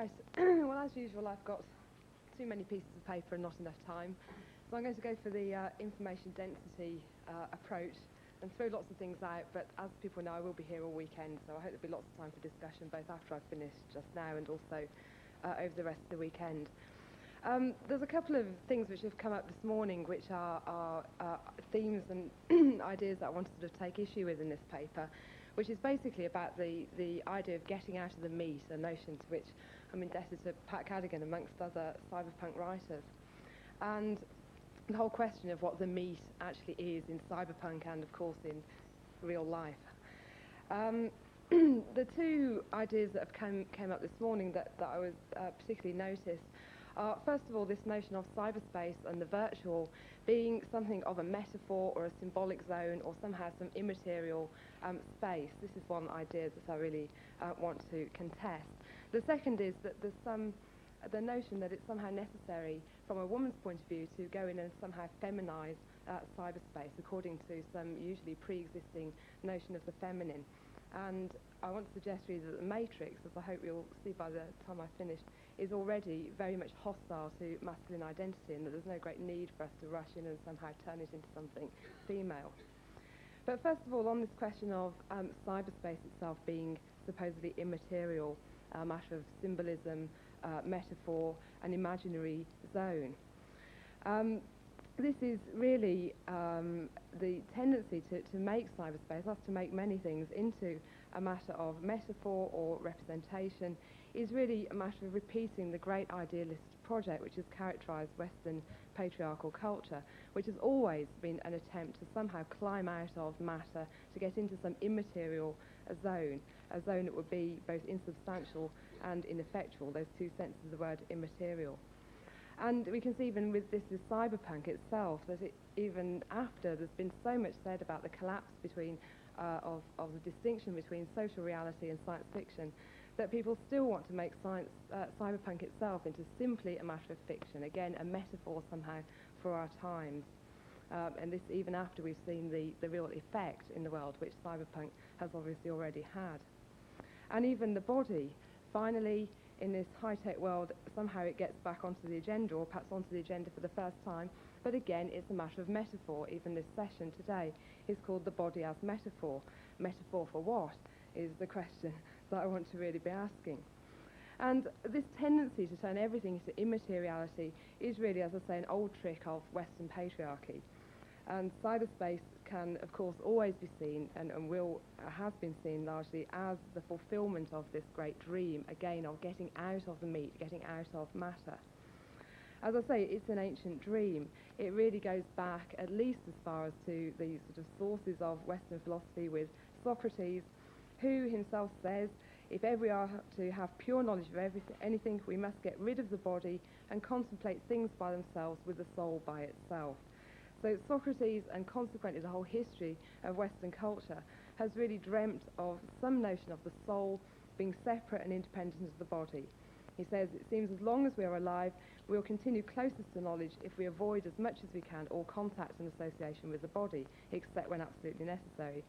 Right, well, as usual, I've got too many pieces of paper and not enough time. So I'm going to go for the information density approach and throw lots of things out, but as people know, I will be here all weekend, so I hope there'll be lots of time for discussion, both after I've finished just now and also over the rest of the weekend. There's a couple of things which have come up this morning which are themes and ideas that I want to sort of take issue with in this paper, which is basically about the idea of getting out of the meat, a notion to which I'm indebted to Pat Cadigan amongst other cyberpunk writers. And the whole question of what the meat actually is in cyberpunk and, of course, in real life. The two ideas that have came up this morning that I was particularly noticed are, first of all, this notion of cyberspace and the virtual being something of a metaphor or a symbolic zone or somehow some immaterial space. This is one idea that I really want to contest. The second is that there's the notion that it's somehow necessary from a woman's point of view to go in and somehow feminize cyberspace according to some usually pre-existing notion of the feminine. And I want to suggest really that the matrix, as I hope you'll see by the time I finish, is already very much hostile to masculine identity, and that there's no great need for us to rush in and somehow turn it into something female. But first of all, on this question of cyberspace itself being supposedly immaterial, a matter of symbolism, metaphor, an imaginary zone. This is really the tendency to make cyberspace, us to make many things into a matter of metaphor or representation, is really a matter of repeating the great idealist project which has characterized Western patriarchal culture, which has always been an attempt to somehow climb out of matter, to get into some immaterial zone, a zone that would be both insubstantial and ineffectual, those two senses of the word immaterial. And we can see even with this cyberpunk itself, that even after there's been so much said about the collapse between of the distinction between social reality and science fiction, that people still want to make cyberpunk itself into simply a matter of fiction, again a metaphor somehow for our times. And this even after we've seen the real effect in the world, which cyberpunk has obviously already had. And even the body, finally, in this high-tech world, somehow it gets back onto the agenda, or perhaps onto the agenda for the first time. But again, it's a matter of metaphor. Even this session today is called The Body as Metaphor. Metaphor for what is the question that I want to really be asking. And this tendency to turn everything into immateriality is really, as I say, an old trick of Western patriarchy. And cyberspace can, of course, always be seen, and has been seen largely as the fulfillment of this great dream, again, of getting out of the meat, getting out of matter. As I say, it's an ancient dream. It really goes back at least as far as to the sort of sources of Western philosophy with Socrates, who himself says, if ever we are to have pure knowledge of anything, we must get rid of the body and contemplate things by themselves with the soul by itself. So Socrates, and consequently the whole history of Western culture, has really dreamt of some notion of the soul being separate and independent of the body. He says, it seems as long as we are alive, we will continue closest to knowledge if we avoid as much as we can all contact and association with the body, except when absolutely necessary.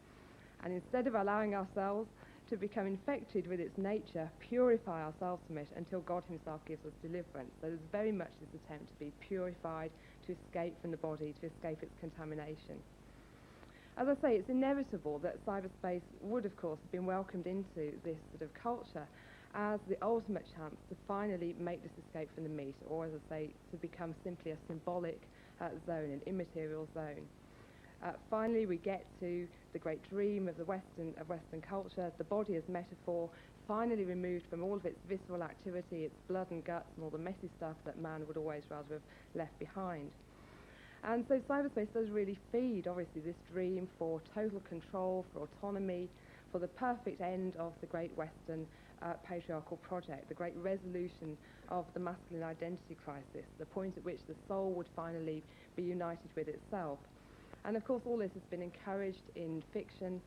And instead of allowing ourselves to become infected with its nature, purify ourselves from it until God himself gives us deliverance. So there's very much this attempt to be purified, to escape from the body, to escape its contamination. As I say, it's inevitable that cyberspace would, of course, have been welcomed into this sort of culture as the ultimate chance to finally make this escape from the meat, or, as I say, to become simply a symbolic zone, an immaterial zone. Finally, we get to the great dream of Western culture, the body as metaphor, finally removed from all of its visceral activity, its blood and guts, and all the messy stuff that man would always rather have left behind. And so cyberspace does really feed, obviously, this dream for total control, for autonomy, for the perfect end of the great Western patriarchal project, the great resolution of the masculine identity crisis, the point at which the soul would finally be united with itself. And of course, all this has been encouraged in fiction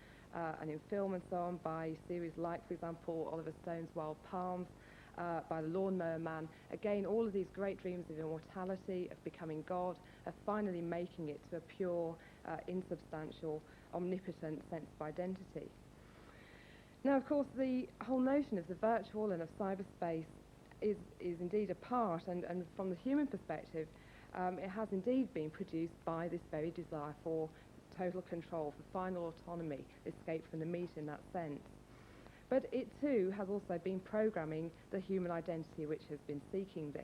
and in film and so on by series like, for example, Oliver Stone's Wild Palms, by The Lawnmower Man. Again, all of these great dreams of immortality, of becoming God, of finally making it to a pure, insubstantial, omnipotent sense of identity. Now, of course, the whole notion of the virtual and of cyberspace is indeed a part, and from the human perspective, it has indeed been produced by this very desire for total control, for final autonomy, escape from the meat in that sense. But it too has also been programming the human identity which has been seeking this.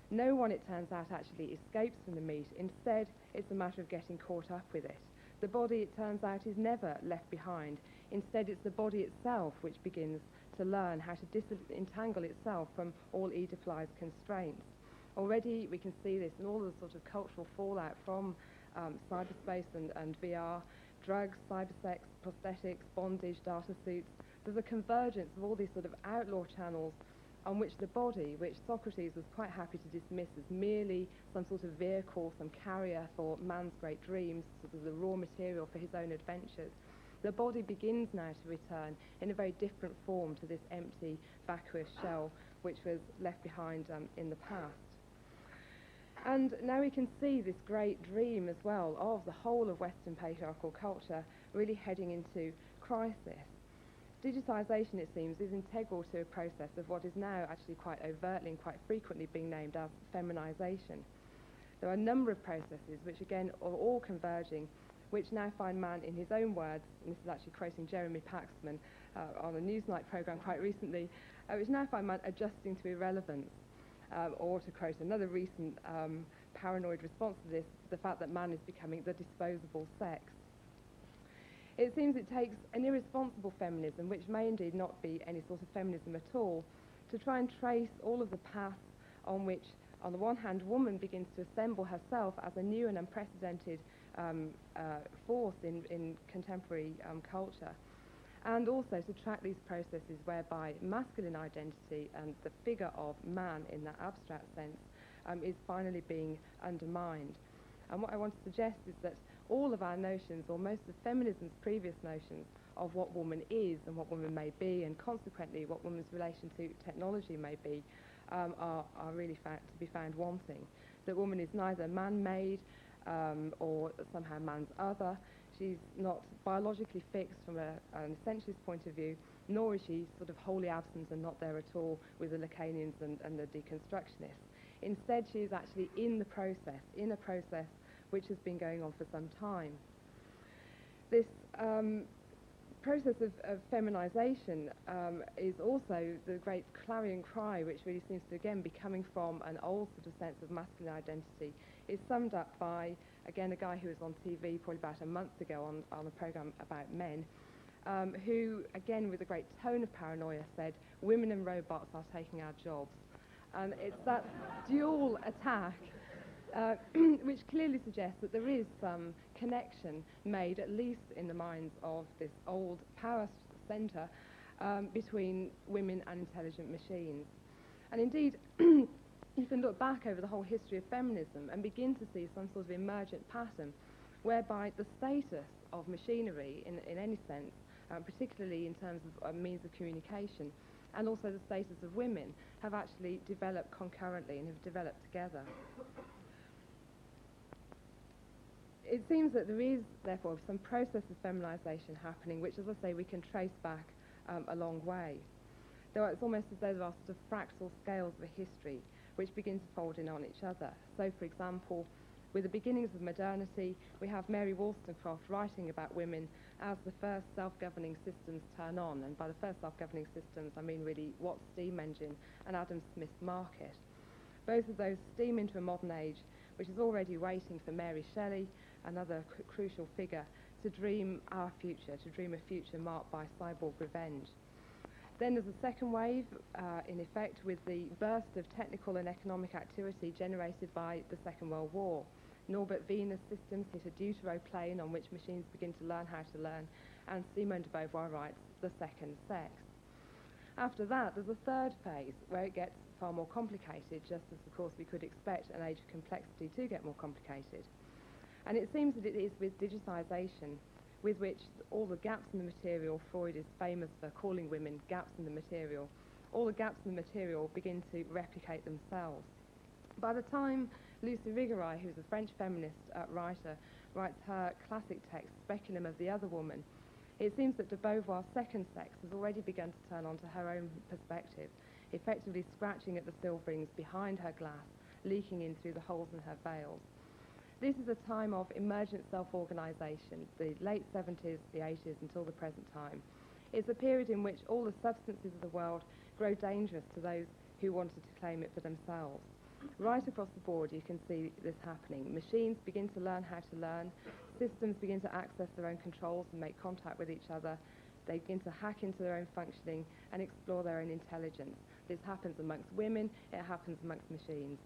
No one, it turns out, actually escapes from the meat. Instead, it's a matter of getting caught up with it. The body, it turns out, is never left behind. Instead, it's the body itself which begins to learn how to disentangle itself from all Oedipalized constraints. Already we can see this in all the sort of cultural fallout from cyberspace and VR, drugs, cybersex, prosthetics, bondage, data suits. There's a convergence of all these sort of outlaw channels on which the body, which Socrates was quite happy to dismiss as merely some sort of vehicle, some carrier for man's great dreams, sort of the raw material for his own adventures, the body begins now to return in a very different form to this empty, vacuous shell which was left behind in the past. And now we can see this great dream as well of the whole of Western patriarchal culture really heading into crisis. Digitisation, it seems, is integral to a process of what is now actually quite overtly and quite frequently being named as feminisation. There are a number of processes which again are all converging, which now find man, in his own words, and this is actually quoting Jeremy Paxman on a Newsnight programme quite recently, which now find man adjusting to irrelevance, or to quote another recent paranoid response to this, the fact that man is becoming the disposable sex. It seems it takes an irresponsible feminism, which may indeed not be any sort of feminism at all, to try and trace all of the paths on which, on the one hand, woman begins to assemble herself as a new and unprecedented force in contemporary culture, and also to track these processes whereby masculine identity and the figure of man in that abstract sense is finally being undermined. And what I want to suggest is that all of our notions, or most of feminism's previous notions of what woman is and what woman may be, and consequently what woman's relation to technology may be, are really to be found wanting. That woman is neither man-made or somehow man's other. She's not biologically fixed from an essentialist point of view, nor is she sort of wholly absent and not there at all with the Lacanians and the deconstructionists. Instead, she is actually in a process which has been going on for some time. This process of feminisation is also the great clarion cry, which really seems to again be coming from an old sort of sense of masculine identity, is summed up by, again, a guy who was on TV probably about a month ago on a programme about men, who, again, with a great tone of paranoia, said, "Women and robots are taking our jobs." And it's that dual attack which clearly suggests that there is some connection made, at least in the minds of this old power centre, between women and intelligent machines. And indeed, you can look back over the whole history of feminism and begin to see some sort of emergent pattern whereby the status of machinery, in any sense, particularly in terms of means of communication, and also the status of women, have actually developed concurrently and have developed together. It seems that there is, therefore, some process of feminisation happening, which, as I say, we can trace back a long way. Though it's almost as though there are sort of fractal scales of a history which begin to fold in on each other. So, for example, with the beginnings of modernity, we have Mary Wollstonecraft writing about women as the first self-governing systems turn on. And by the first self-governing systems, I mean really Watt's steam engine and Adam Smith's market. Both of those steam into a modern age, which is already waiting for Mary Shelley, another crucial figure, to dream our future, to dream a future marked by cyborg revenge. Then there's a second wave, in effect, with the burst of technical and economic activity generated by the Second World War. Norbert Wiener's systems hit a deuteroplane on which machines begin to learn how to learn, and Simone de Beauvoir writes The Second Sex. After that, there's a third phase where it gets far more complicated, just as, of course, we could expect an age of complexity to get more complicated. And it seems that it is with digitisation, with which all the gaps in the material, Freud is famous for calling women gaps in the material, all the gaps in the material begin to replicate themselves. By the time Lucy Rigaray, who's a French feminist writer, writes her classic text, Speculum of the Other Woman, it seems that de Beauvoir's second sex has already begun to turn onto her own perspective. effectively scratching at the silverings behind her glass, leaking in through the holes in her veils. This is a time of emergent self-organisation, the late 70s, the 80s, until the present time. It's a period in which all the substances of the world grow dangerous to those who wanted to claim it for themselves. Right across the board you can see this happening. Machines begin to learn how to learn, systems begin to access their own controls and make contact with each other, they begin to hack into their own functioning and explore their own intelligence. This happens amongst women, it happens amongst machines.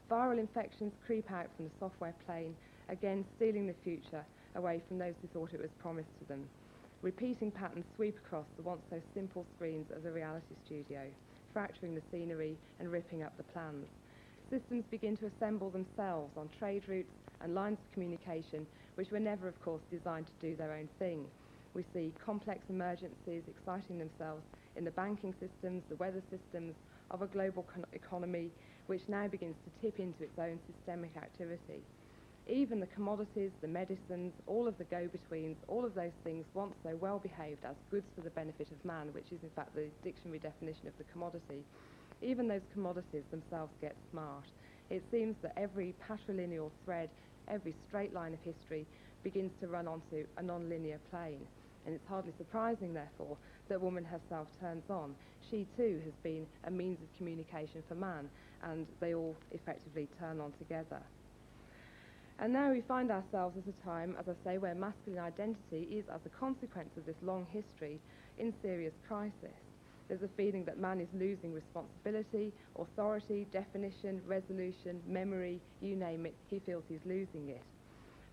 Viral infections creep out from the software plane, again stealing the future away from those who thought it was promised to them. Repeating patterns sweep across the once so simple screens of the reality studio, fracturing the scenery and ripping up the plans. Systems begin to assemble themselves on trade routes and lines of communication which were never, of course, designed to do their own thing. We see complex emergencies exciting themselves in the banking systems, the weather systems of a global economy which now begins to tip into its own systemic activity. Even the commodities, the medicines, all of the go-betweens, all of those things once so well behaved as goods for the benefit of man, which is in fact the dictionary definition of the commodity, even those commodities themselves get smart. It seems that every patrilineal thread, every straight line of history begins to run onto a non-linear plane. And it's hardly surprising, therefore, that woman herself turns on. She too has been a means of communication for man, and they all effectively turn on together. And now we find ourselves at a time, as I say, where masculine identity is, as a consequence of this long history, in serious crisis. There's a feeling that man is losing responsibility, authority, definition, resolution, memory, you name it, he feels he's losing it.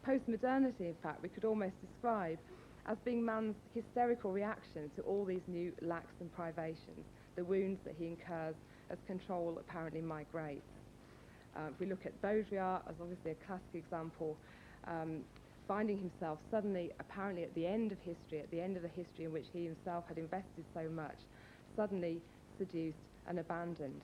Postmodernity, in fact, we could almost describe as being man's hysterical reaction to all these new lacks and privations, the wounds that he incurs as control apparently migrates. If we look at Baudrillard as obviously a classic example, finding himself suddenly, apparently at the end of history, at the end of the history in which he himself had invested so much, suddenly seduced and abandoned.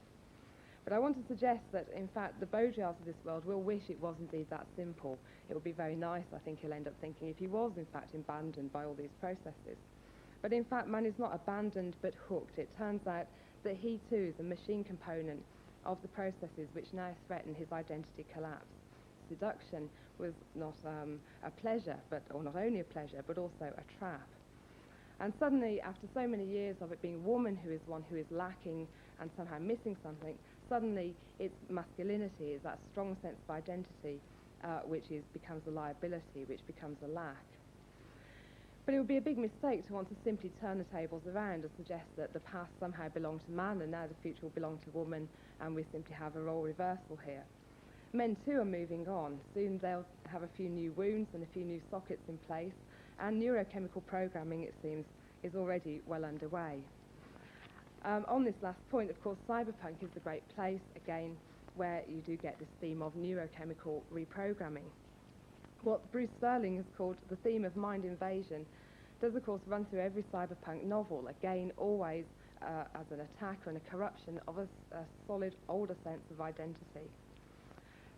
But I want to suggest that, in fact, the Baudrillards of this world will wish it was indeed that simple. It would be very nice, I think he'll end up thinking, if he was, in fact, abandoned by all these processes. But in fact, man is not abandoned, but hooked. It turns out that he, too, is a machine component of the processes which now threaten his identity collapse. Seduction was not a pleasure, or not only a pleasure, but also a trap. And suddenly, after so many years of it being woman who is one who is lacking and somehow missing something, suddenly it's masculinity, is that strong sense of identity which becomes a liability, which becomes a lack. But it would be a big mistake to want to simply turn the tables around and suggest that the past somehow belonged to man and now the future will belong to woman, and we simply have a role reversal here. Men too are moving on. Soon they'll have a few new wounds and a few new sockets in place, and neurochemical programming, it seems, is already well underway. On this last point, of course, cyberpunk is the great place, again, where you do get this theme of neurochemical reprogramming. What Bruce Sterling has called the theme of mind invasion does, of course, run through every cyberpunk novel, again, always as an attack and a corruption of a solid, older sense of identity.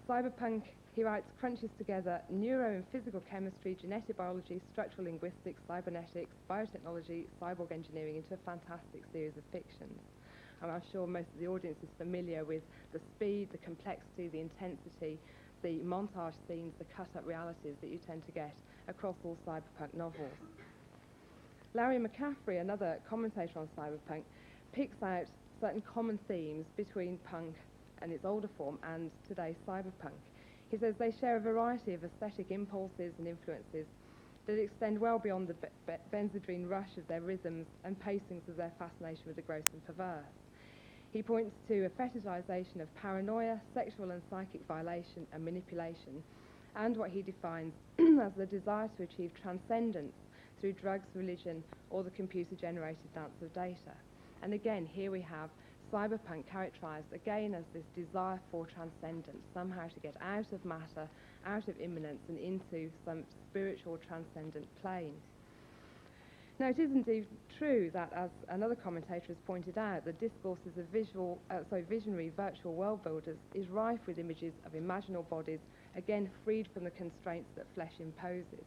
Cyberpunk, he writes, crunches together neuro and physical chemistry, genetic biology, structural linguistics, cybernetics, biotechnology, cyborg engineering into a fantastic series of fictions. And I'm sure most of the audience is familiar with the speed, the complexity, the intensity, the montage scenes, the cut-up realities that you tend to get across all cyberpunk novels. Larry McCaffrey, another commentator on cyberpunk, picks out certain common themes between punk and its older form and today's cyberpunk. He says they share a variety of aesthetic impulses and influences that extend well beyond the benzodrine rush of their rhythms and pacings of their fascination with the gross and perverse. He points to a fetishization of paranoia, sexual and psychic violation and manipulation, and what he defines as the desire to achieve transcendence through drugs, religion, or the computer-generated dance of data. And again, here we have cyberpunk characterized again as this desire for transcendence, somehow to get out of matter, out of immanence, and into some spiritual transcendent plane. Now, it is indeed true that, as another commentator has pointed out, the discourses of visionary virtual world builders is rife with images of imaginal bodies, again freed from the constraints that flesh imposes.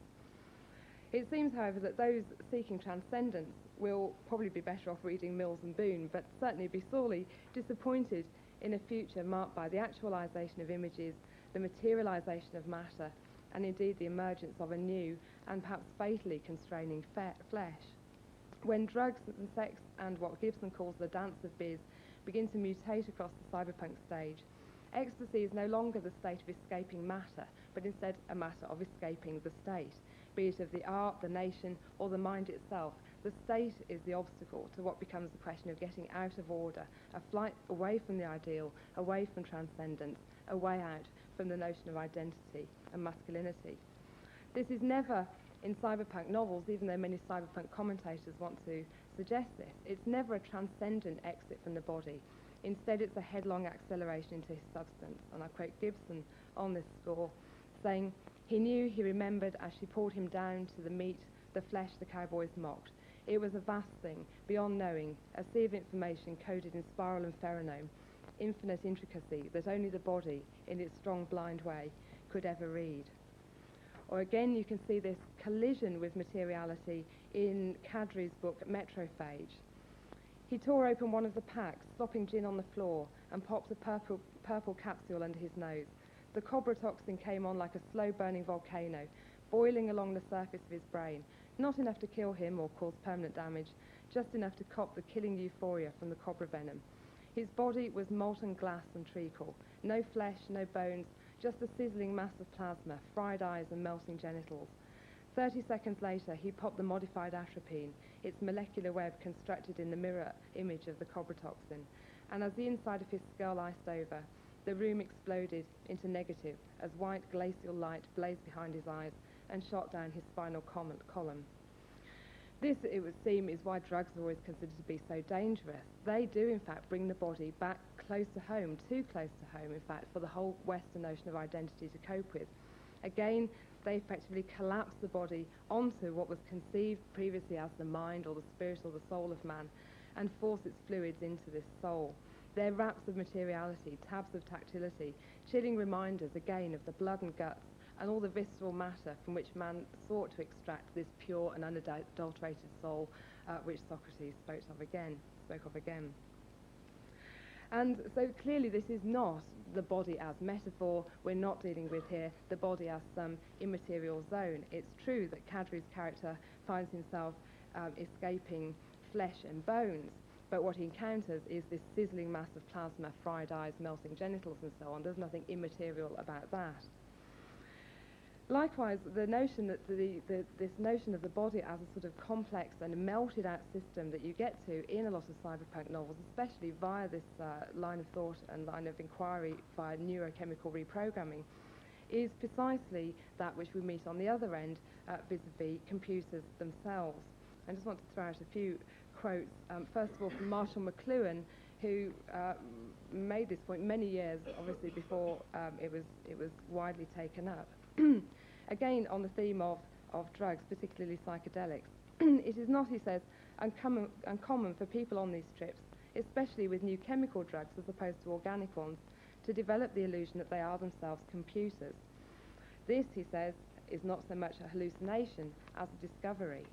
It seems, however, that those seeking transcendence will probably be better off reading Mills and Boon, but certainly be sorely disappointed in a future marked by the actualization of images, the materialization of matter, and indeed the emergence of a new and perhaps fatally constraining flesh. When drugs and sex and what Gibson calls the dance of biz begin to mutate across the cyberpunk stage, ecstasy is no longer the state of escaping matter, but instead a matter of escaping the state, be it of the art, the nation, or the mind itself. The state is the obstacle to what becomes the question of getting out of order, a flight away from the ideal, away from transcendence, a way out from the notion of identity and masculinity. This is never, in cyberpunk novels, even though many cyberpunk commentators want to suggest this, it's never a transcendent exit from the body. Instead, it's a headlong acceleration into his substance. And I quote Gibson on this score, saying, "He knew, he remembered as she pulled him down to the meat, the flesh the cowboys mocked. It was a vast thing, beyond knowing, a sea of information coded in spiral and pheromone, infinite intricacy that only the body, in its strong blind way, could ever read." Or again, you can see this collision with materiality in Kadri's book Metrophage. He tore open one of the packs, slopping gin on the floor, and popped a purple capsule under his nose. The cobra toxin came on like a slow-burning volcano, boiling along the surface of his brain, not enough to kill him or cause permanent damage, just enough to cop the killing euphoria from the cobra venom. His body was molten glass and treacle, no flesh, no bones, just a sizzling mass of plasma, fried eyes and melting genitals. 30 seconds later, he popped the modified atropine, its molecular web constructed in the mirror image of the cobra toxin, and as the inside of his skull iced over, the room exploded into negative as white glacial light blazed behind his eyes and shot down his spinal column. This, it would seem, is why drugs are always considered to be so dangerous. They do, in fact, bring the body back close to home, too close to home, in fact, for the whole Western notion of identity to cope with. Again, they effectively collapse the body onto what was conceived previously as the mind or the spirit or the soul of man and force its fluids into this soul. They're wraps of materiality, tabs of tactility, chilling reminders, again, of the blood and guts and all the visceral matter from which man sought to extract this pure and unadulterated soul, which Socrates spoke of again. And so clearly this is not the body as metaphor. We're not dealing with here the body as some immaterial zone. It's true that Kadri's character finds himself escaping flesh and bones, but what he encounters is this sizzling mass of plasma, fried eyes, melting genitals and so on. There's nothing immaterial about that. Likewise, the notion that this notion of the body as a sort of complex and melted out system that you get to in a lot of cyberpunk novels, especially via this line of thought and line of inquiry via neurochemical reprogramming, is precisely that which we meet on the other end vis-a-vis computers themselves. I just want to throw out a few quotes, first of all from Marshall McLuhan, who made this point many years, obviously, before it was widely taken up. Again, on the theme of drugs, particularly psychedelics. It is not, he says, uncommon for people on these trips, especially with new chemical drugs as opposed to organic ones, to develop the illusion that they are themselves computers. This, he says, is not so much a hallucination as a discovery.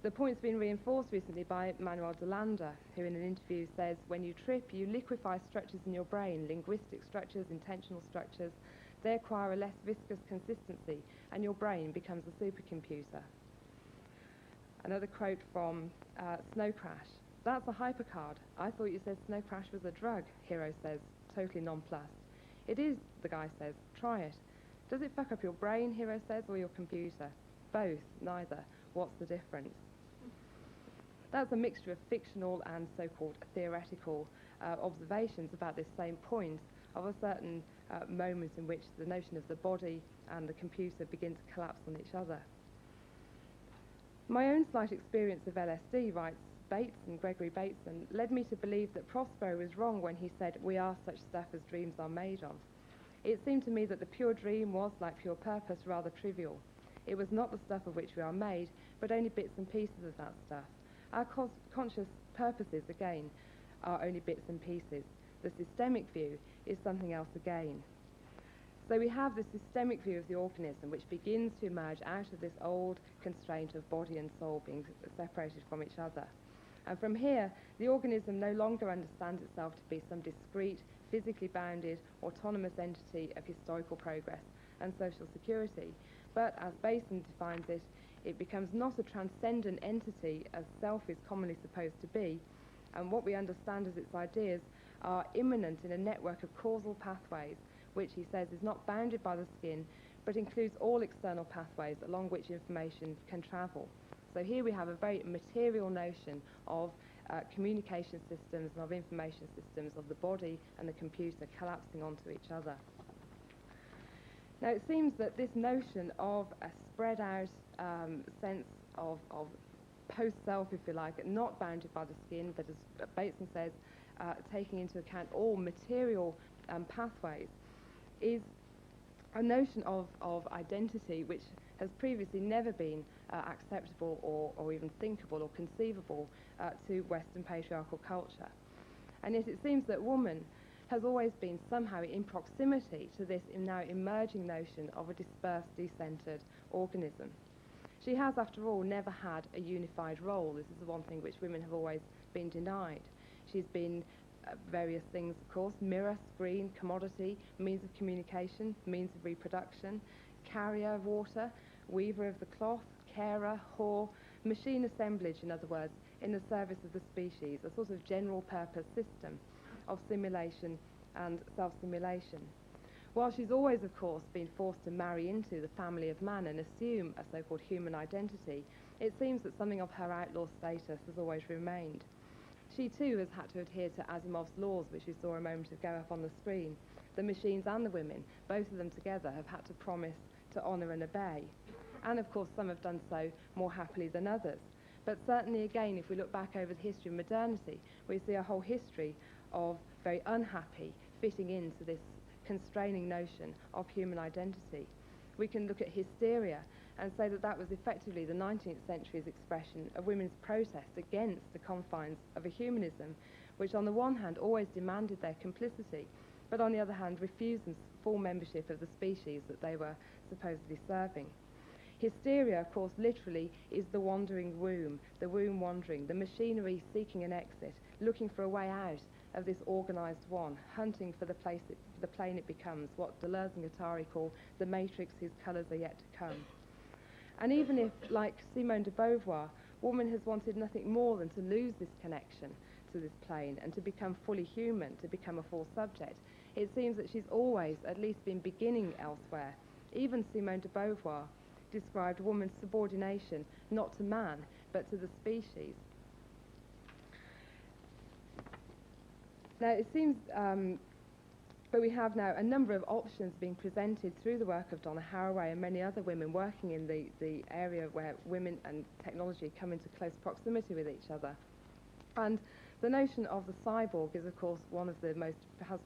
The point's been reinforced recently by Manuel de Landa, who in an interview says, when you trip, you liquefy structures in your brain, linguistic structures, intentional structures. They acquire a less viscous consistency, and your brain becomes a supercomputer. Another quote from Snow Crash. That's a hypercard. I thought you said Snow Crash was a drug, Hero says, totally nonplussed. It is, the guy says. Try it. Does it fuck up your brain, Hero says, or your computer? Both, neither. What's the difference? That's a mixture of fictional and so-called theoretical observations about this same point of a certain moment in which the notion of the body and the computer begin to collapse on each other. My own slight experience of LSD, writes Gregory Bateson, led me to believe that Prospero was wrong when he said, we are such stuff as dreams are made of. It seemed to me that the pure dream was, like pure purpose, rather trivial. It was not the stuff of which we are made, but only bits and pieces of that stuff. Our conscious purposes, again, are only bits and pieces. The systemic view is something else again. So we have this systemic view of the organism which begins to emerge out of this old constraint of body and soul being separated from each other. And from here, the organism no longer understands itself to be some discrete, physically bounded, autonomous entity of historical progress and social security, but as Basin defines it, it becomes not a transcendent entity as self is commonly supposed to be, and what we understand as its ideas are immanent in a network of causal pathways, which he says is not bounded by the skin, but includes all external pathways along which information can travel. So here we have a very material notion of communication systems and of information systems of the body and the computer collapsing onto each other. Now it seems that this notion of a spread out sense of post-self, if you like, not bounded by the skin, but as Bateson says, taking into account all material pathways, is a notion of identity which has previously never been acceptable or even thinkable or conceivable to Western patriarchal culture. And yet it seems that woman has always been somehow in proximity to this now emerging notion of a dispersed, decentered organism. She has, after all, never had a unified role. This is the one thing which women have always been denied. She's been various things, of course: mirror, screen, commodity, means of communication, means of reproduction, carrier of water, weaver of the cloth, carer, whore, machine assemblage, in other words, in the service of the species, a sort of general purpose system of simulation and self-simulation. While she's always, of course, been forced to marry into the family of man and assume a so-called human identity, it seems that something of her outlaw status has always remained. She too has had to adhere to Asimov's laws, which we saw a moment ago up on the screen. The machines and the women, both of them together, have had to promise to honour and obey. And of course some have done so more happily than others. But certainly again, if we look back over the history of modernity, we see a whole history of very unhappy fitting into this constraining notion of human identity. We can look at hysteria and say that that was effectively the 19th century's expression of women's protest against the confines of a humanism, which on the one hand always demanded their complicity, but on the other hand refused them full membership of the species that they were supposedly serving. Hysteria, of course, literally is the wandering womb, the womb wandering, the machinery seeking an exit, looking for a way out of this organised one, hunting for the plane it becomes, what Deleuze and Guattari call the matrix whose colours are yet to come. And even if, like Simone de Beauvoir, woman has wanted nothing more than to lose this connection to this plane and to become fully human, to become a full subject, it seems that she's always at least been beginning elsewhere. Even Simone de Beauvoir described woman's subordination not to man, but to the species. Now it seems but we have now a number of options being presented through the work of Donna Haraway and many other women working in the area where women and technology come into close proximity with each other. And the notion of the cyborg is, of course, one of the most, has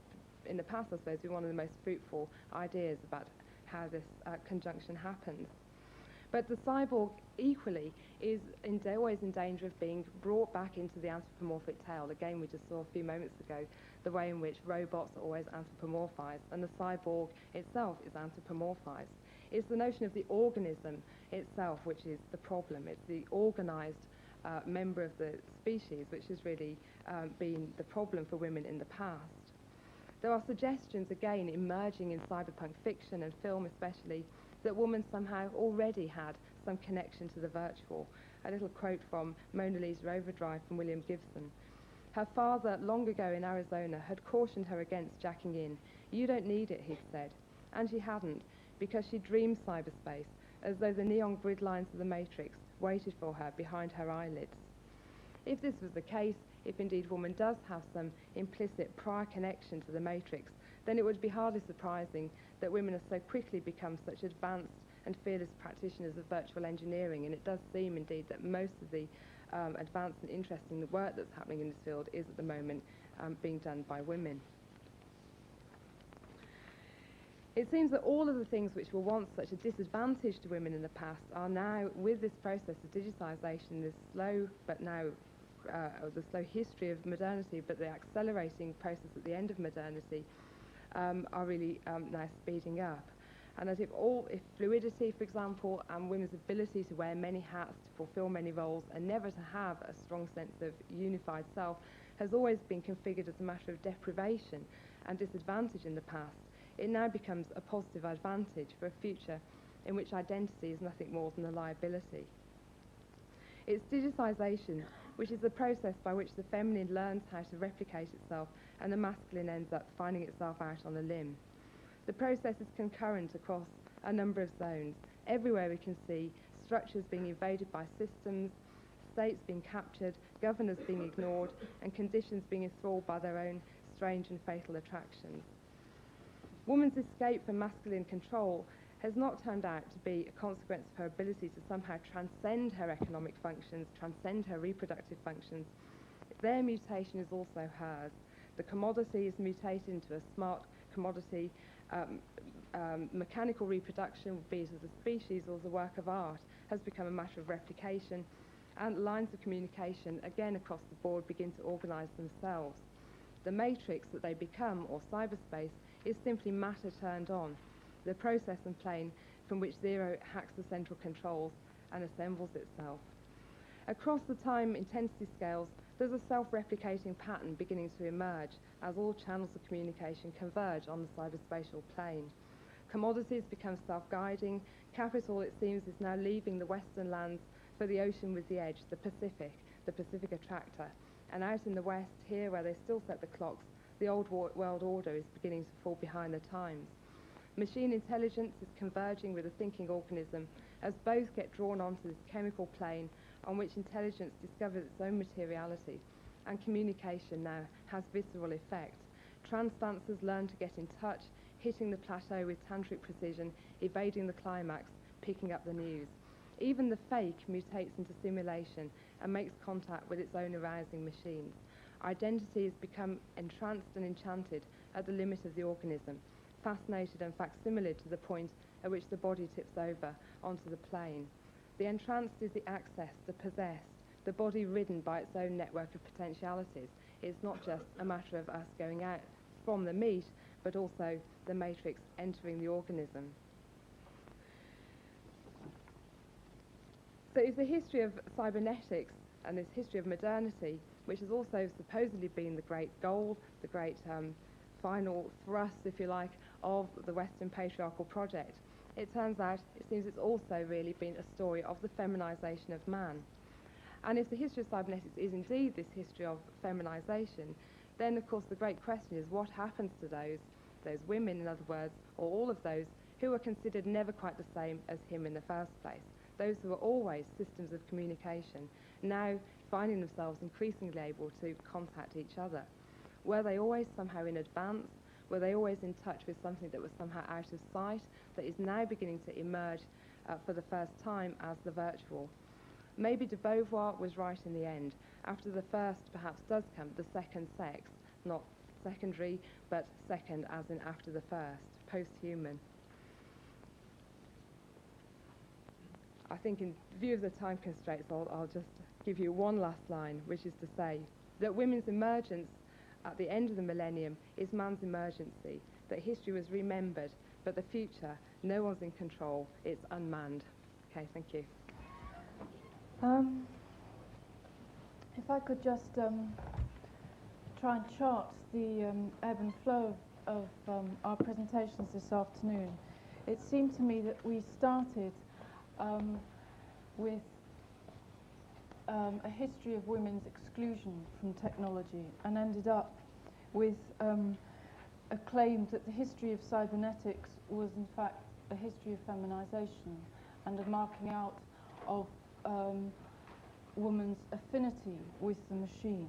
in the past, I suppose, been one of the most fruitful ideas about how this conjunction happens. But the cyborg equally is always in danger of being brought back into the anthropomorphic tale. Again, we just saw a few moments ago the way in which robots are always anthropomorphized, and the cyborg itself is anthropomorphized. It's the notion of the organism itself which is the problem. It's the organized member of the species which has really been the problem for women in the past. There are suggestions, again, emerging in cyberpunk fiction and film especially, that woman somehow already had some connection to the virtual. A little quote from Mona Lisa Overdrive from William Gibson. Her father, long ago in Arizona, had cautioned her against jacking in. You don't need it, he'd said. And she hadn't, because she dreamed cyberspace, as though the neon grid lines of the Matrix waited for her behind her eyelids. If this was the case, if indeed woman does have some implicit prior connection to the Matrix, then it would be hardly surprising that women have so quickly become such advanced and fearless practitioners of virtual engineering, and it does seem indeed that most of the advanced and interesting work that's happening in this field is at the moment being done by women. It seems that all of the things which were once such a disadvantage to women in the past are now, with this process of digitisation, this slow but now the slow history of modernity, but the accelerating process at the end of modernity, are really now speeding up. And as if fluidity, for example, and women's ability to wear many hats, to fulfill many roles, and never to have a strong sense of unified self, has always been configured as a matter of deprivation and disadvantage in the past, it now becomes a positive advantage for a future in which identity is nothing more than a liability. It's digitisation, which is the process by which the feminine learns how to replicate itself and the masculine ends up finding itself out on a limb. The process is concurrent across a number of zones. Everywhere we can see structures being invaded by systems, states being captured, governors being ignored, and conditions being enthralled by their own strange and fatal attractions. Woman's escape from masculine control has not turned out to be a consequence of her ability to somehow transcend her economic functions, transcend her reproductive functions. Their mutation is also hers. The commodity is mutated into a smart commodity. Mechanical reproduction, be it as a species or as a work of art, has become a matter of replication, and lines of communication, again across the board, begin to organise themselves. The matrix that they become, or cyberspace, is simply matter turned on, the process and plane from which zero hacks the central controls and assembles itself. Across the time intensity scales, there's a self-replicating pattern beginning to emerge as all channels of communication converge on the cyberspatial plane. Commodities become self-guiding. Capital, it seems, is now leaving the western lands for the ocean with the edge, the Pacific attractor. And out in the west, here where they still set the clocks, the old world order is beginning to fall behind the times. Machine intelligence is converging with a thinking organism as both get drawn onto this chemical plane on which intelligence discovers its own materiality, and communication now has visceral effect. Translancers learn to get in touch, hitting the plateau with tantric precision, evading the climax, picking up the news. Even the fake mutates into simulation and makes contact with its own arousing machines. Identity has become entranced and enchanted at the limit of the organism, fascinated and facsimilar to the point at which the body tips over onto the plane. The entranced is the accessed, the possessed, the body ridden by its own network of potentialities. It's not just a matter of us going out from the meat, but also the matrix entering the organism. So it's the history of cybernetics and this history of modernity, which has also supposedly been the great goal, the great final thrust, if you like, of the Western patriarchal project. It turns out, it seems it's also really been a story of the feminization of man. And if the history of cybernetics is indeed this history of feminization, then of course the great question is what happens to those women, in other words, or all of those who were considered never quite the same as him in the first place. Those who were always systems of communication, now finding themselves increasingly able to contact each other. Were they always somehow in advance? Were they always in touch with something that was somehow out of sight, that is now beginning to emerge for the first time as the virtual? Maybe de Beauvoir was right in the end. After the first perhaps does come the second sex, not secondary, but second as in after the first, post-human. I think in view of the time constraints, I'll just give you one last line, which is to say that women's emergence at the end of the millennium is man's emergency, that history was remembered, but the future, no one's in control, it's unmanned. Okay, thank you. If I could just try and chart the ebb and flow of our presentations this afternoon. It seemed to me that we started with a history of women's exclusion from technology and ended up with a claim that the history of cybernetics was in fact a history of feminization and a marking out of woman's affinity with the machine.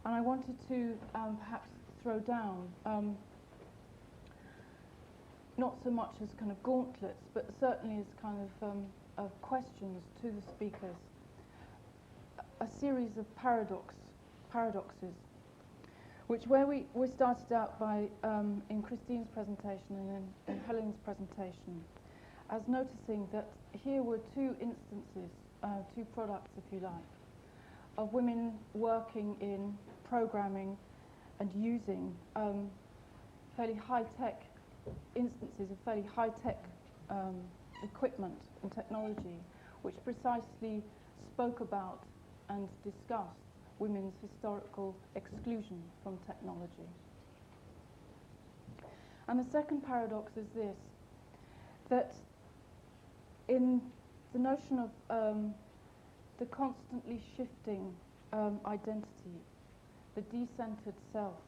And I wanted to perhaps throw down not so much as kind of gauntlets, but certainly as kind of questions to the speakers, a series of paradoxes, which where we started out by, in Christine's presentation and in Helen's presentation, as noticing that here were two instances, two products, if you like, of women working in programming and using fairly high-tech instances of fairly high-tech equipment and technology, which precisely spoke about and discussed women's historical exclusion from technology. And the second paradox is this, that in the notion of the constantly shifting identity, the decentered self,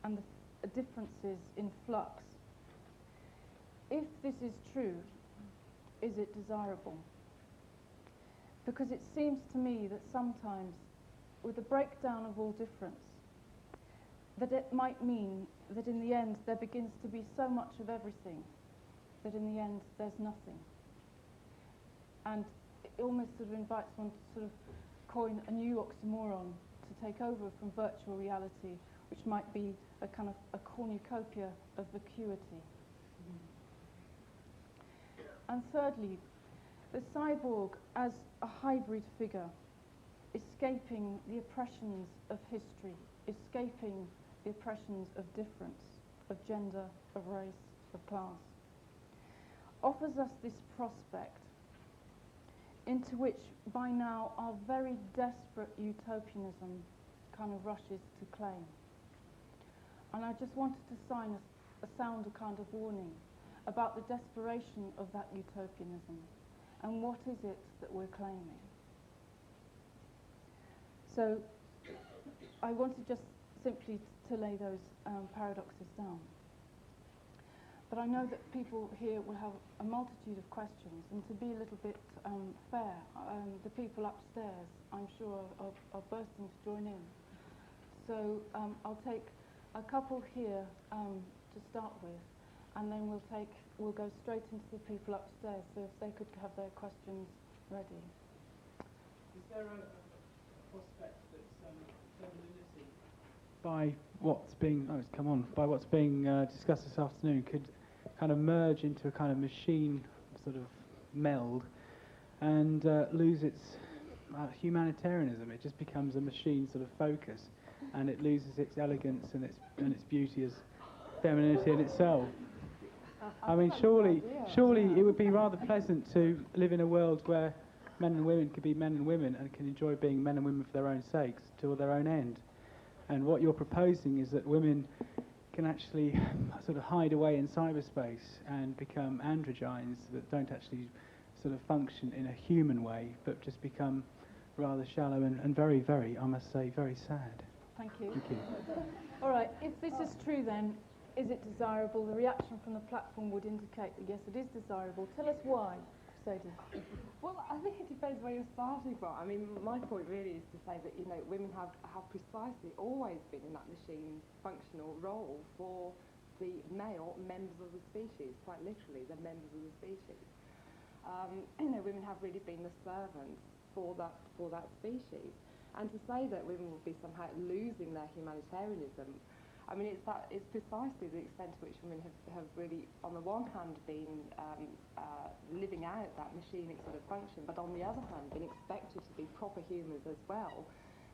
and the differences in flux, if this is true, is it desirable? Because it seems to me that sometimes, with the breakdown of all difference, that it might mean that in the end there begins to be so much of everything that in the end there's nothing. And it almost sort of invites one to sort of coin a new oxymoron to take over from virtual reality, which might be a kind of a cornucopia of vacuity. And thirdly, the cyborg as a hybrid figure, escaping the oppressions of history, escaping the oppressions of difference, of gender, of race, of class, offers us this prospect into which by now our very desperate utopianism kind of rushes to claim. And I just wanted to sound a kind of warning about the desperation of that utopianism and what is it that we're claiming. So I wanted just simply to lay those paradoxes down. But I know that people here will have a multitude of questions, and to be a little bit fair, the people upstairs, I'm sure, are bursting to join in. So I'll take a couple here to start with, and then we'll go straight into the people upstairs, so if they could have their questions ready. Is there a prospect that femininity, by what's being discussed this afternoon, could kind of merge into a kind of machine sort of meld and lose its humanitarianism? It just becomes a machine sort of focus, and it loses its elegance and its beauty as femininity in itself. I mean, surely it would be rather pleasant to live in a world where men and women could be men and women and can enjoy being men and women for their own sakes, to their own end. And what you're proposing is that women can actually sort of hide away in cyberspace and become androgynes that don't actually sort of function in a human way, but just become rather shallow and very, very, I must say, very sad. Thank you. Thank you. All right, if this is true then, is it desirable? The reaction from the platform would indicate that yes, it is desirable. Tell us why, Sadie. Well, I think it depends where you're starting from. I mean, my point really is to say that, you know, women have precisely always been in that machine functional role for the male members of the species, quite literally, the members of the species. You know, women have really been the servants for that species. And to say that women will be somehow losing their humanitarianism, I mean, it's precisely the extent to which women have really, on the one hand, been living out that machinic sort of function, but on the other hand, been expected to be proper humans as well.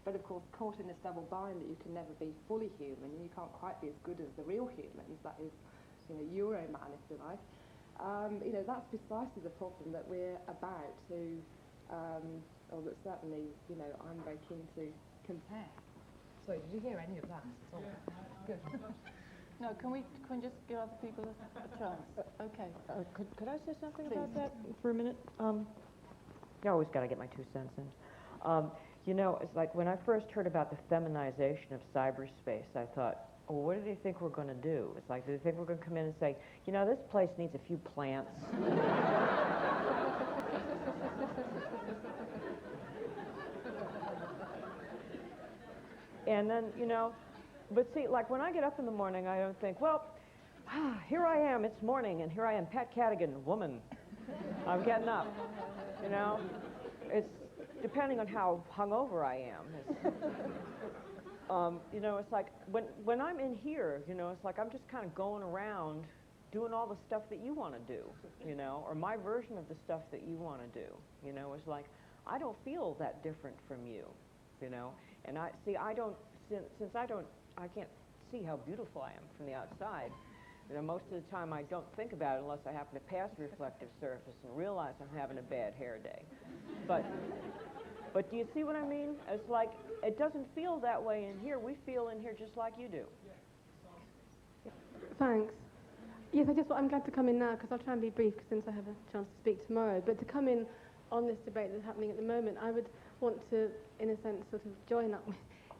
But of course, caught in this double bind that you can never be fully human, and you can't quite be as good as the real humans, that is, you know, Euroman, if you like. You know, that's precisely the problem that we're about to, or that certainly, you know, I'm very keen to contest. Sorry, did you hear any of that? Good. No, can we just give other people a chance? Okay. Could I say something about that for a minute? You always got to get my 2 cents in. You know, it's like when I first heard about the feminization of cyberspace, I thought, well, what do they think we're going to do? It's like, do they think we're going to come in and say, you know, this place needs a few plants? And then, you know, but see, like when I get up in the morning, I don't think, well, here I am, it's morning, and here I am, Pat Cadigan, woman. I'm getting up, you know. It's depending on how hungover I am. You know, it's like when I'm in here, you know, it's like I'm just kind of going around doing all the stuff that you want to do, you know, or my version of the stuff that you want to do, you know. It's like I don't feel that different from you, you know. And I don't, since I can't see how beautiful I am from the outside. You know, most of the time I don't think about it unless I happen to pass a reflective surface and realize I'm having a bad hair day. But do you see what I mean? It's like, it doesn't feel that way in here. We feel in here just like you do. Thanks. Yes, I'm glad to come in now because I'll try and be brief since I have a chance to speak tomorrow. But to come in on this debate that's happening at the moment, I would want to, in a sense, sort of join up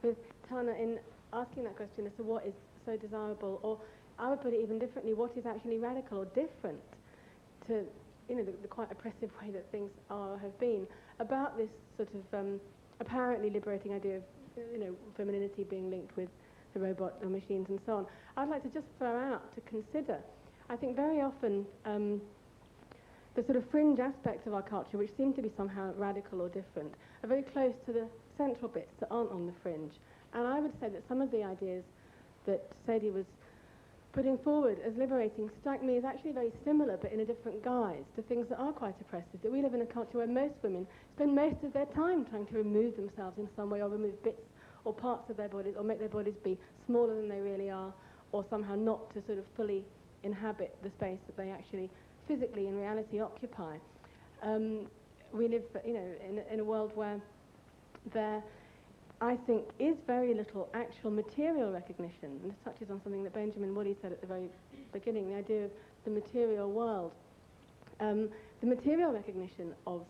with Tana in asking that question as to what is so desirable, or I would put it even differently, what is actually radical or different to, you know, the quite oppressive way that things are or have been, about this sort of apparently liberating idea of, you know, femininity being linked with the robot or machines and so on. I'd like to just throw out to consider, I think very often the sort of fringe aspects of our culture, which seem to be somehow radical or different, are very close to the central bits that aren't on the fringe. And I would say that some of the ideas that Sadie was putting forward as liberating strike me as actually very similar, but in a different guise, to things that are quite oppressive. That we live in a culture where most women spend most of their time trying to remove themselves in some way, or remove bits or parts of their bodies, or make their bodies be smaller than they really are, or somehow not to sort of fully inhabit the space that they actually physically in reality occupy. We live, you know, in a world where there, I think, is very little actual material recognition, and this touches on something that Benjamin Woolley said at the very beginning, the idea of the material world. The material recognition of,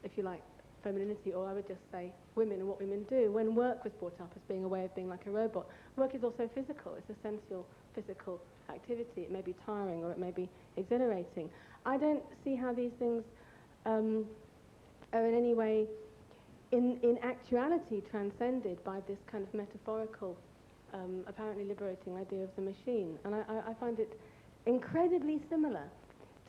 if you like, femininity, or I would just say women and what women do. When work was brought up as being a way of being like a robot, work is also physical. It's a sensual, physical activity. It may be tiring or it may be exhilarating. I don't see how these things are in any way in actuality transcended by this kind of metaphorical, apparently liberating idea of the machine. And I find it incredibly similar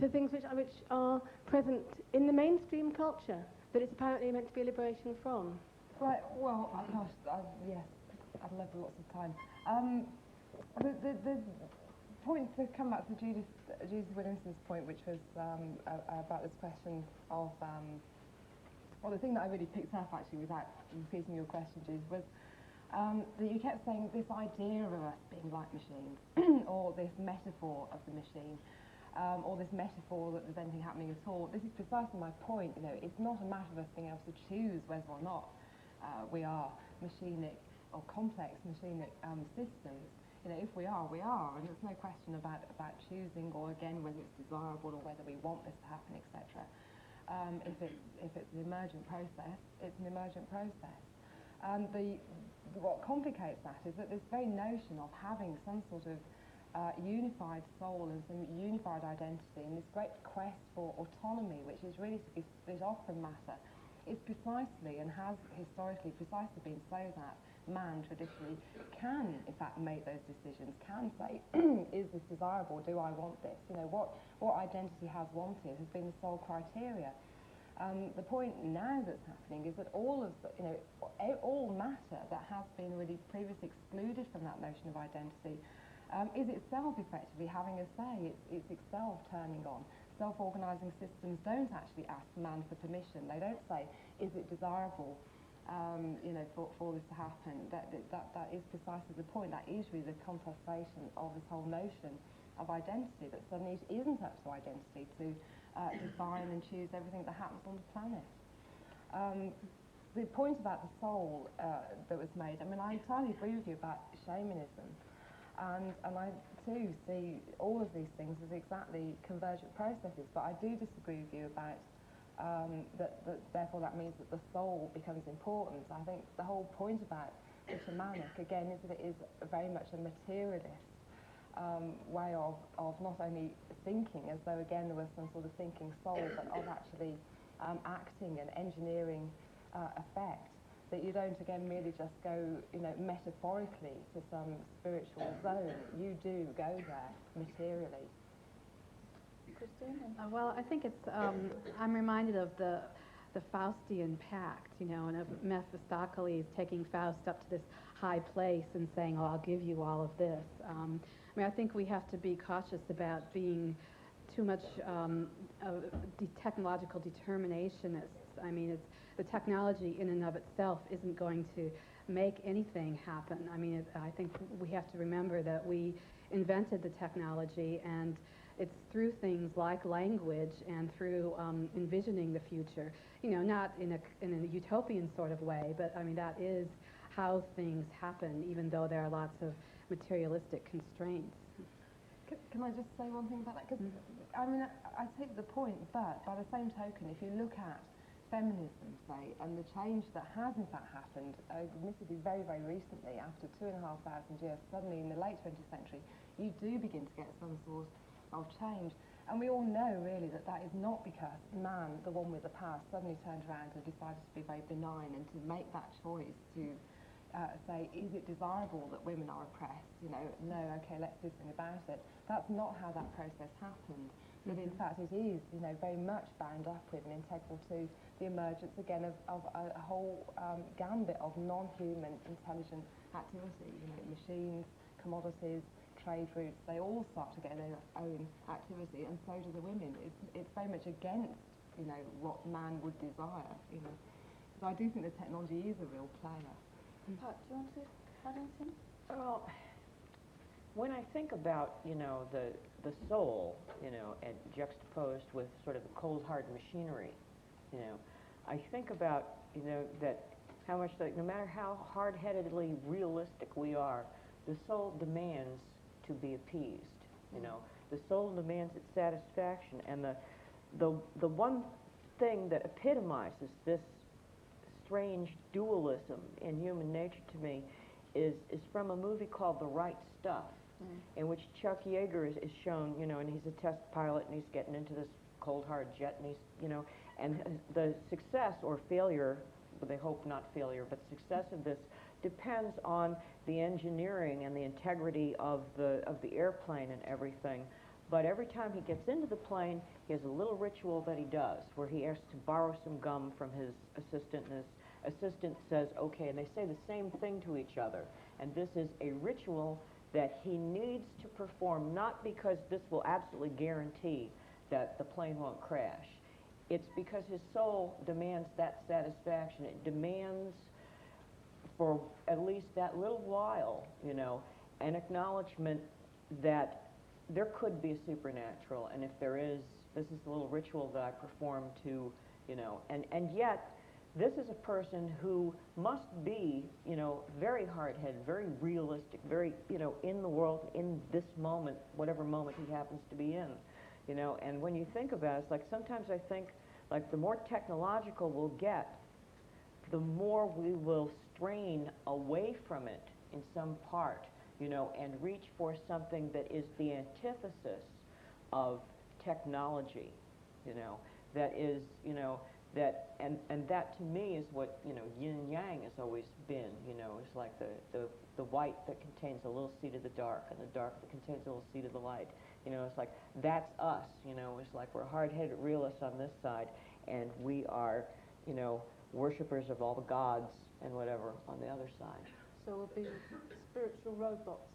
to things which are present in the mainstream culture that it's apparently meant to be a liberation from. Right, well, gosh, yes, I'd love lots of time. The point to come back to Judith Williamson's point, which was about this question of, well, the thing that I really picked up, actually, without repeating your question, Judith, was that you kept saying this idea of us being like machines, or this metaphor of the machine, or this metaphor that there's anything happening at all. This is precisely my point. You know, it's not a matter of us being able to choose whether or not we are machinic or complex machinic systems. You know, if we are, we are, and there's no question about choosing, or again, whether it's desirable or whether we want this to happen, etc. If it's an emergent process, it's an emergent process. And what complicates that is that this very notion of having some sort of unified soul and some unified identity, and this great quest for autonomy, which is really to be split off from matter, is precisely, and has historically precisely been so that man traditionally can, in fact, make those decisions, can say, is this desirable, do I want this? You know, what identity has wanted has been the sole criteria. The point now that's happening is that all of the, you know, all matter that has been really previously excluded from that notion of identity is itself effectively having a say. It's itself turning on. Self-organising systems don't actually ask man for permission. They don't say, is it desirable, you know, for this to happen? That is precisely the point. That is really the contestation of this whole notion of identity, that suddenly it isn't up to identity to define and choose everything that happens on the planet. The point about the soul that was made, I mean, I entirely agree with you about shamanism. And I too see all of these things as exactly convergent processes, but I do disagree with you about that therefore that means that the soul becomes important. I think the whole point about the shamanic, again, is that it is very much a materialist way of not only thinking as though, again, there was some sort of thinking soul, but of actually acting and engineering effect. That you don't, again, merely just go, you know, metaphorically to some spiritual zone. You do go there materially. Christine? Well, I think it's, I'm reminded of the Faustian pact, you know, and of Mephistopheles taking Faust up to this high place and saying, oh, I'll give you all of this. I mean, I think we have to be cautious about being too much technological determinationists. I mean, the technology in and of itself isn't going to make anything happen. I mean, I think we have to remember that we invented the technology, and it's through things like language and through envisioning the future. You know, not in a utopian sort of way, but I mean, that is how things happen, even though there are lots of materialistic constraints. Can I just say one thing about that? Because, I mean, I take the point, but by the same token, if you look at feminism, say, and the change that has in fact happened, admittedly very, very recently, after 2,500 years, suddenly in the late 20th century, you do begin to get some sort of change. And we all know, really, that that is not because man, the one with the power, suddenly turned around and decided to be very benign and to make that choice to say, is it desirable that women are oppressed? You know, no, okay, let's do something about it. That's not how that process happened. But in fact, it is, you know, very much bound up with and integral to the emergence, again, of a whole gambit of non-human intelligent activity. You know, machines, commodities, trade routes, they all start to get their own activity, and so do the women. It's very much against, you know, what man would desire, you know. So I do think the technology is a real player. Pat, do you want to add anything? Well, when I think about, you know, the soul, you know, and juxtaposed with sort of the cold hard machinery, you know, I think about, you know, that how much, like, no matter how hard-headedly realistic we are, the soul demands to be appeased, you know. The soul demands its satisfaction, and the one thing that epitomizes this strange dualism in human nature to me is from a movie called The Right Stuff, in which Chuck Yeager is shown, you know, and he's a test pilot, and he's getting into this cold hard jet, and he's, you know, and the success or failure, but they hope not failure, but success of this depends on the engineering and the integrity of the airplane and everything. But every time he gets into the plane, he has a little ritual that he does, where he has to borrow some gum from his assistant, and his assistant says, okay, and they say the same thing to each other. And this is a ritual that he needs to perform, not because this will absolutely guarantee that the plane won't crash. It's because his soul demands that satisfaction. It demands, for at least that little while, you know, an acknowledgement that there could be a supernatural, and if there is, this is the little ritual that I perform to, you know, and yet this is a person who must be, you know, very hard-headed, very realistic, very, you know, in the world, in this moment, whatever moment he happens to be in, you know. And when you think about it, it's like sometimes I think, like, the more technological we'll get, the more we will strain away from it in some part, you know, and reach for something that is the antithesis of technology, you know, that is, you know, that, and that to me is what, you know, yin and yang has always been, you know. It's like the white that contains a little seed of the dark, and the dark that contains a little seed of the light. You know, it's like, that's us, you know. It's like we're hard-headed realists on this side, and we are, you know, worshippers of all the gods and whatever on the other side. So we'll be spiritual robots.